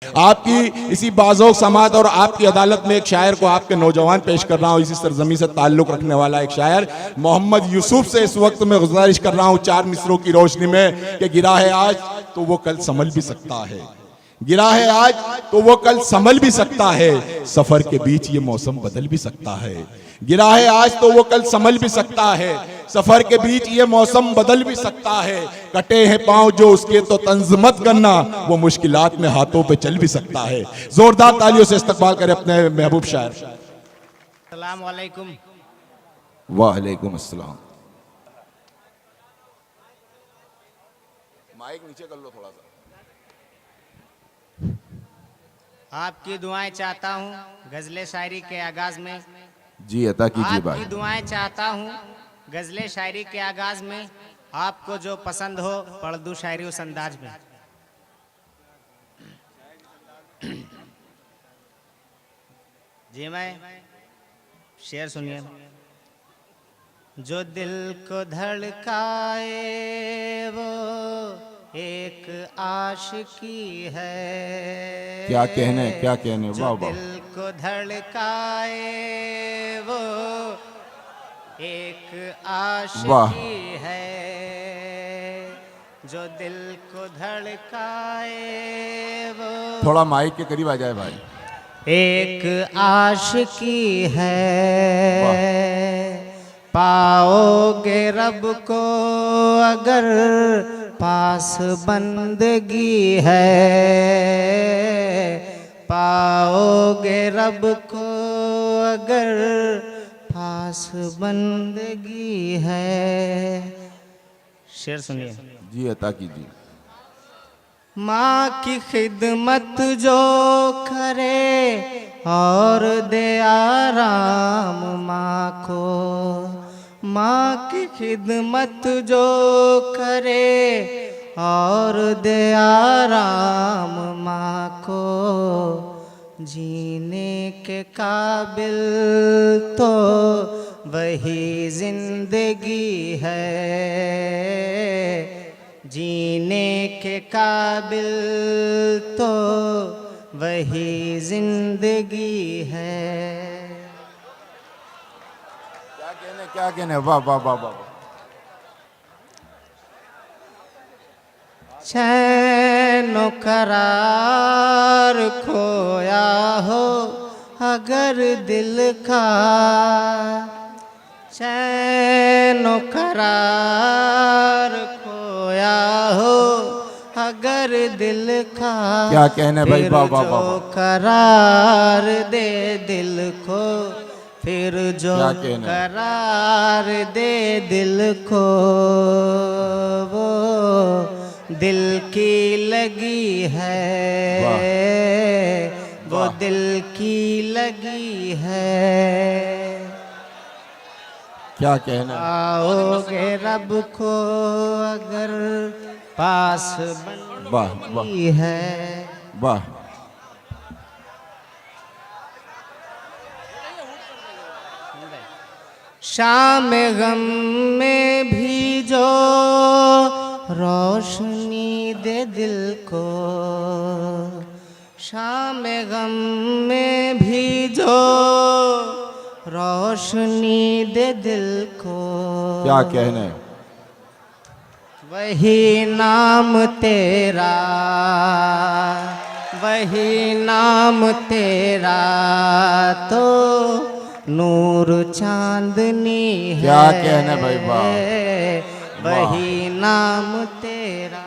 आपकी इसी बाज़ोक समात और आपकी अदालत में एक शायर को आपके नौजवान पेश कर रहा हूँ, इसी सरजमी से ताल्लुक़ रखने वाला एक शायर मोहम्मद यूसुफ से इस वक्त मैं गुजारिश कर रहा हूँ चार मिसरों की रोशनी में कि गिरा है आज तो वो कल संभल भी सकता है, गिरा है आज तो वो कल संभल भी सकता है, सफर के बीच ये मौसम बदल भी सकता है। गिरा है आज तो वो कल संभल भी सकता है, सफर के बीच ये मौसम बदल भी सकता है। कटे हैं पांव जो उसके तो तंज मत करना, वो मुश्किलात में हाथों पे चल भी सकता है। जोरदार तालियों से इस्तकबाल करें अपने महबूब शायर। अस्सलाम वालेकुम। वालेकुम अस्सलाम। माइक नीचे कर लो थोड़ा सा। आपकी दुआएं चाहता हूँ गजले शायरी के आगाज में। जी अता कीजिए भाई। आपकी दुआएं चाहता हूँ गजले शायरी के आगाज में। आपको जो पसंद हो पढ़ दूं शायरी उस अंदाज में। जी मैं शेर सुनिए। जो दिल को धड़काए वो एक आशिकी है। क्या कहने वाह वाह। दिल को धड़काए वो एक आशिकी है, जो दिल को धड़काए वो थोड़ा माइक के करीब आ जाए भाई। एक आशिकी है। पाओगे रब को अगर पास बंदगी है, पाओगे रब को अगर पास बंदगी है। शेर सुनिए। जी अता कीजिए। माँ की खिदमत जो करे और दे आराम माँ को, माँ की खिदमत जो करे और दे आराम माँ को, जीने के काबिल तो वही जिंदगी है, जीने के काबिल तो वही जिंदगी है। क्या कहने वाह वाह वाह वाह। चैनो करार खोया हो अगर दिल का, चैनो करार खोया हो अगर दिल का, क्या कहने भाई वाह वाह वाह। जो करार दे दिल को, फिर जो करार दे दिल को, वो दिल की लगी है, वो दिल की लगी है। क्या कहना। आओगे रब को अगर पास बंदगी है। वाह। शाम गम में भी जो रोशनी दे दिल को, शाम गम में भी जो रोशनी दे दिल को, क्या कहने। वही नाम तेरा, वही नाम तेरा तो नूर चांदनी है। क्या कहने भाई वाह। वही नाम तेरा।